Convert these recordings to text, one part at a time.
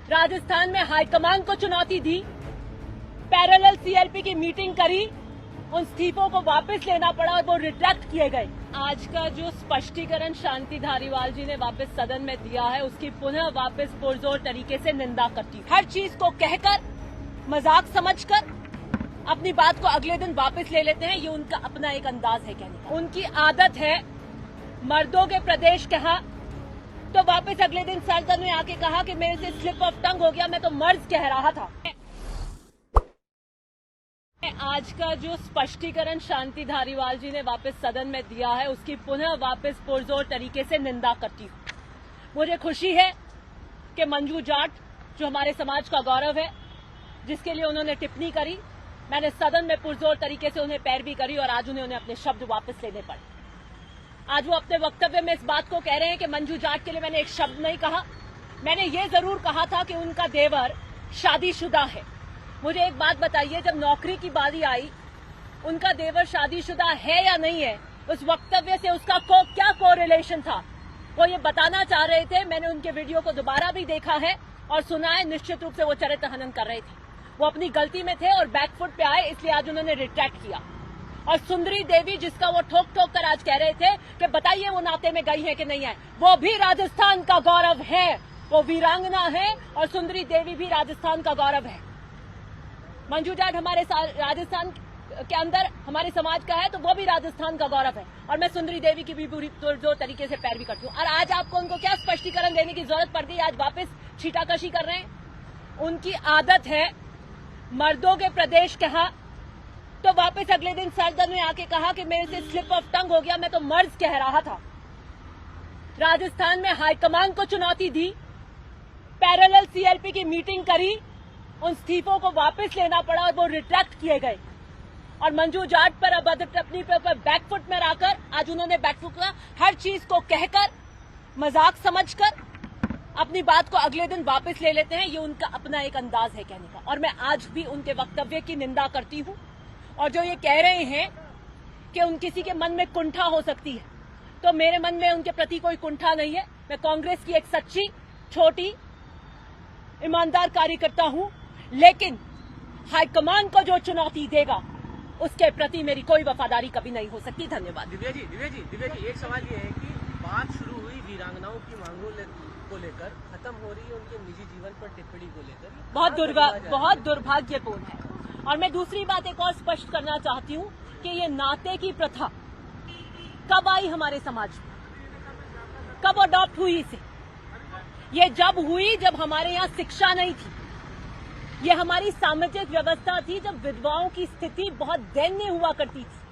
राजस्थान में हाईकमान को चुनौती दी, पैरेलल सीएलपी की मीटिंग करी, उन इस्तीफों को वापस लेना पड़ा और वो रिट्रैक्ट किए गए। आज का जो स्पष्टीकरण शांति धारीवाल जी ने वापस सदन में दिया है, उसकी पुनः वापस पुरजोर तरीके से निंदा करती हूँ। हर चीज को कहकर, मजाक समझकर अपनी बात को अगले दिन वापस ले लेते हैं, ये उनका अपना एक अंदाज है कहने का। उनकी आदत है मर्दों के प्रदेश कहा तो वापस अगले दिन सदन में आके कहा कि मेरे से स्लिप ऑफ टंग हो गया, मैं तो मर्ज कह रहा था। आज का जो स्पष्टीकरण शांति धारीवाल जी ने वापस सदन में दिया है, उसकी पुनः वापस पुरजोर तरीके से निंदा करती हूँ। मुझे खुशी है कि मंजू जाट, जो हमारे समाज का गौरव है, जिसके लिए उन्होंने टिप्पणी करी, मैंने सदन में पुरजोर तरीके से उन्हें पैरवी करी और आज उन्हें अपने शब्द वापस लेने पड़े। आज वो अपने वक्तव्य में इस बात को कह रहे हैं कि मंजू जाट के लिए मैंने एक शब्द नहीं कहा। मैंने ये जरूर कहा था कि उनका देवर शादीशुदा है। मुझे एक बात बताइए, जब नौकरी की बारी आई, उनका देवर शादीशुदा है या नहीं है, उस वक्तव्य से उसका क्या कोरिलेशन था, वो ये बताना चाह रहे थे। मैंने उनके वीडियो को दोबारा भी देखा है और सुना है। निश्चित रूप से वो चरित्र हनन कर रहे थे, वो अपनी गलती में थे और बैकफुट पे आए, इसलिए आज उन्होंने रिट्रैक्ट किया। और सुंदरी देवी, जिसका वो ठोक ठोक कर आज कह रहे थे कि बताइए वो नाते में गई है कि नहीं है, वो भी राजस्थान का गौरव है। वो वीरांगना है और सुंदरी देवी भी राजस्थान का गौरव है। मंजू जाट हमारे राजस्थान के अंदर हमारे समाज का है, तो वो भी राजस्थान का गौरव है। और मैं सुंदरी देवी की भी पूरी जो तरीके से पैरवी करती हूँ। और आज आपको उनको क्या स्पष्टीकरण देने की जरूरत पड़ गई? आज वापस छीटाकशी कर रहे हैं। उनकी आदत है मर्दों के प्रदेश कहा तो वापस अगले दिन सदन में आके कहा कि मेरे से स्लिप ऑफ टंग हो गया, मैं तो मर्ज कह रहा था। राजस्थान में हाईकमान को चुनौती दी, पैरेलल सीएलपी की मीटिंग करी, उन इस्तीफों को वापस लेना पड़ा और वो रिट्रैक्ट किए गए। और मंजू जाट पर अभद्र टिप्पणी पर बैकफुट में आकर आज उन्होंने बैकफुट का हर चीज को कहकर, मजाक समझकर अपनी बात को अगले दिन वापस ले लेते हैं, ये उनका अपना एक अंदाज है कहने का। और मैं आज भी उनके वक्तव्य की निंदा करती हूँ। और जो ये कह रहे हैं कि उन किसी के मन में कुंठा हो सकती है, तो मेरे मन में उनके प्रति कोई कुंठा नहीं है। मैं कांग्रेस की एक सच्ची, छोटी, ईमानदार कार्यकर्ता हूं, लेकिन हाईकमान को जो चुनौती देगा, उसके प्रति मेरी कोई वफादारी कभी नहीं हो सकती। धन्यवाद। दिव्या जी, एक सवाल ये है कि बात शुरू हुई वीरांगनाओं की मांगों को लेकर, खत्म हो रही है उनके निजी जीवन पर टिप्पणी को लेकर। बहुत दुर्भाग्यपूर्ण है। और मैं दूसरी बात एक और स्पष्ट करना चाहती हूँ कि ये नाते की प्रथा कब आई हमारे समाज में, कब अडॉप्ट हुई इसे? ये जब हुई जब हमारे यहाँ शिक्षा नहीं थी। ये हमारी सामाजिक व्यवस्था थी जब विधवाओं की स्थिति बहुत दयनीय हुआ करती थी।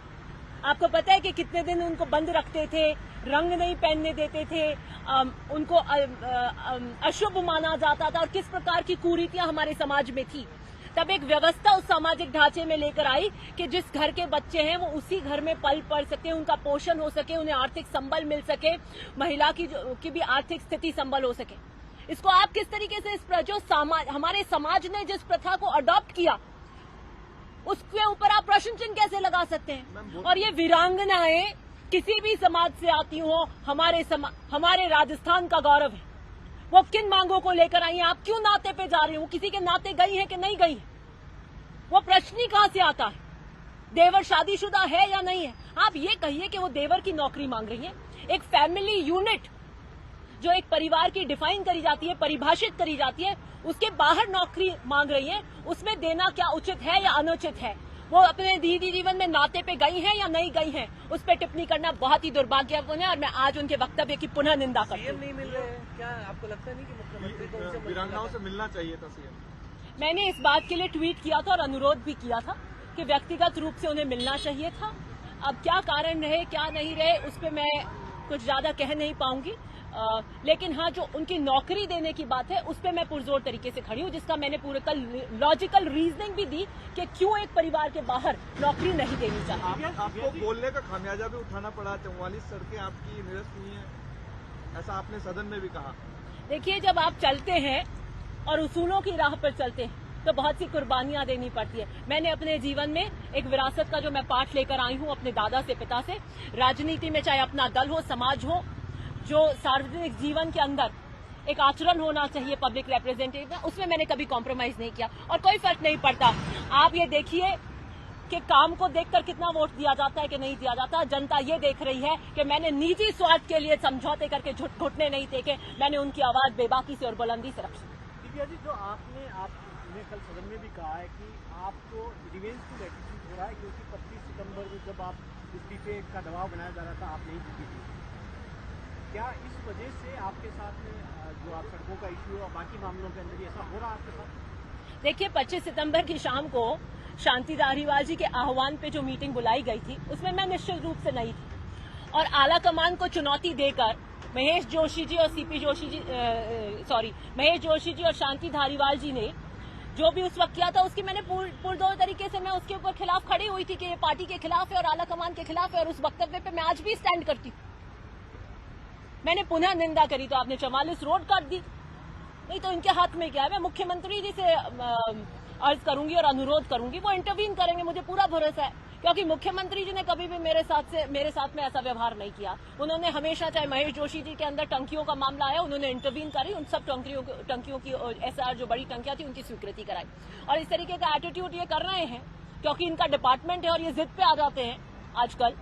आपको पता है कि कितने दिन उनको बंद रखते थे, रंग नहीं पहनने देते थे, उनको अशुभ माना जाता था और किस प्रकार की कुरीतियां हमारे समाज में थी। तब एक व्यवस्था उस सामाजिक ढांचे में लेकर आई कि जिस घर के बच्चे हैं वो उसी घर में पल पढ़ सके, उनका पोषण हो सके, उन्हें आर्थिक संबल मिल सके, महिला की भी आर्थिक स्थिति संबल हो सके। इसको आप किस तरीके से जो हमारे समाज ने जिस प्रथा को अडॉप्ट किया, उसके ऊपर आप प्रश्न चिन्ह कैसे लगा सकते हैं? और ये वीरांगनाएं किसी भी समाज से आती हो, हमारे राजस्थान का गौरव है। वो किन मांगों को लेकर आई हैं? आप क्यों नाते पे जा रहे हो? किसी के नाते गई हैं कि नहीं गई है? वो प्रश्न ही कहां से आता है? देवर शादीशुदा है या नहीं है? आप ये कहिए कि वो देवर की नौकरी मांग रही है। एक फैमिली यूनिट जो एक परिवार की डिफाइन करी जाती है, परिभाषित करी जाती है, उसके बाहर नौकरी मांग रही है, उसमें देना क्या उचित है या अनुचित है? वो अपने निजी जीवन में नाते पे गई हैं या नहीं गई हैं, उस पर टिप्पणी करना बहुत ही दुर्भाग्यपूर्ण है। और मैं आज उनके वक्तव्य की पुनः निंदा करती हूँ। नहीं मिल रहे हैं, क्या आपको लगता नहीं कि मुख्यमंत्री को वीरांगनाओं से मिलना चाहिए था? सीएम मैंने इस बात के लिए ट्वीट किया था और अनुरोध भी किया था कि व्यक्तिगत रूप से उन्हें मिलना चाहिए था। अब क्या कारण रहे, क्या नहीं रहे, उस पर मैं कुछ ज्यादा कह नहीं पाऊंगी। लेकिन हाँ, जो उनकी नौकरी देने की बात है, उस पर मैं पुरजोर तरीके से खड़ी हूँ, जिसका मैंने पूरे कल लॉजिकल रीजनिंग भी दी कि क्यों एक परिवार के बाहर नौकरी नहीं देनी चाहिए। आपको बोलने का खामियाजा भी उठाना पड़ा, 44 सड़कें आपकी निरस्त हुई हैं, ऐसा आपने सदन में भी कहा। देखिए, जब आप चलते हैं और उसूलों की राह पर चलते हैं तो बहुत सी कुर्बानियां देनी पड़ती है। मैंने अपने जीवन में एक विरासत का जो मैं पाठ लेकर आई हूँ अपने दादा से, पिता से, राजनीति में चाहे अपना दल हो, समाज हो, जो सार्वजनिक जीवन के अंदर एक आचरण होना चाहिए पब्लिक रिप्रेजेंटेटिव का, उसमें मैंने कभी कॉम्प्रोमाइज नहीं किया और कोई फर्क नहीं पड़ता। आप ये देखिए कि काम को देखकर कितना वोट दिया जाता है कि नहीं दिया जाता। जनता ये देख रही है कि मैंने निजी स्वार्थ के लिए समझौते करके घुटने नहीं टेके, मैंने उनकी आवाज बेबाकी से और बुलंदी से रखी। दिव्या जी, जो आपने कल सदन में भी कहा है कि आपको रिवेंज टू एटीट्यूड हो रहा है, क्योंकि 25 सितंबर को जब आप इस्तीफे का दबाव बनाया जा रहा था, आप नहीं जीती थी। क्या इस वजह से आपके साथ में जो आप सड़कों का इश्यू और बाकी मामलों के अंदर ऐसा हो रहा है आपके साथ? देखिए, 25 सितंबर की शाम को शांति धारीवाल जी के आह्वान पे जो मीटिंग बुलाई गई थी, उसमें मैं निश्चित रूप से नहीं थी और आला कमान को चुनौती देकर महेश जोशी जी और शांति धारीवाल जी ने जो भी उस वक्त किया था, उसकी मैंने पुरजोर तरीके से मैं उसके ऊपर खिलाफ खड़ी हुई थी कि ये पार्टी के खिलाफ है और आला कमान के खिलाफ है और उस वक्तव्य पे मैं आज भी स्टैंड करती हूँ। मैंने पुनः निंदा करी तो आपने 44 रोड काट दी। नहीं तो इनके हाथ में क्या है? मैं मुख्यमंत्री जी से अर्ज करूंगी और अनुरोध करूंगी, वो इंटरवीन करेंगे, मुझे पूरा भरोसा है, क्योंकि मुख्यमंत्री जी ने कभी भी मेरे साथ में ऐसा व्यवहार नहीं किया। उन्होंने हमेशा, चाहे महेश जोशी जी के अंदर टंकियों का मामला आया, उन्होंने इंटरवीन करी, उन सब टंकियों की एसआर जो बड़ी टंकियां थी उनकी स्वीकृति कराई। और इस तरीके का एटीट्यूड ये कर रहे हैं क्योंकि इनका डिपार्टमेंट है और ये जिद पे आ जाते हैं आजकल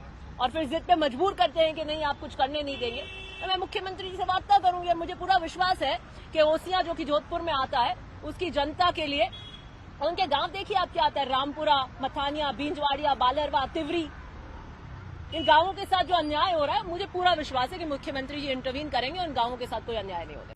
और फिर जिद पे मजबूर करते हैं कि नहीं आप कुछ करने नहीं देंगे। तो मैं मुख्यमंत्री जी से वार्ता करूंगी और मुझे पूरा विश्वास है कि ओसियां जो कि जोधपुर में आता है, उसकी जनता के लिए, उनके गांव देखिए आप क्या आता है, रामपुरा, मथानिया, बींजवाड़िया, बालरवा, तिवरी, इन गांवों के साथ जो अन्याय हो रहा है, मुझे पूरा विश्वास है कि मुख्यमंत्री जी इंटरवीन करेंगे और इन गांवों के साथ कोई अन्याय नहीं होगा।